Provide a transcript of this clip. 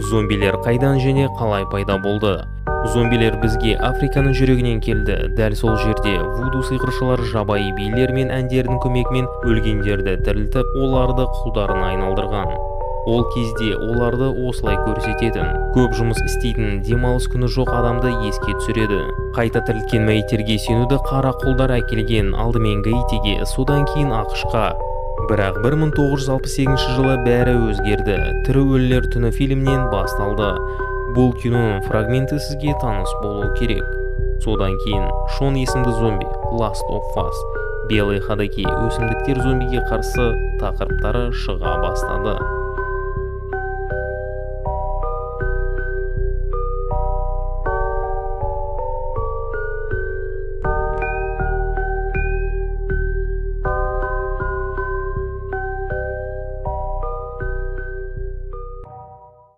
Зомбилер қайдан және қалай пайда болды? Зомбилер бізге Африканың жүрегінен келді. Дәл сол жерде вуду сиқыршылар жабайы билер мен әндердің көмегімен өлгендерді тірілтіп, оларды құлдарына айналдырған. Ол кезде оларды осылай көрсететін. Көп жұмыс істейтін, демалыс күні жоқ адамды еске түсіреді. Қайта тірілткен мәйіттерге сенуді қара құлдар әкелген, алдымен Гаитиге, содан кейін ақш-қа. Бірақ 1968 жылы бәрі өзгерді. Тірі өлілер түні фильмнен басталды. Бұл киноның фрагменті сізге таныс болу керек. Содан кейін Шон есімді зомби, Last of Us, белый ходаки, өсімдіктер зомбиге қарсы тақырыптары шыға бастады.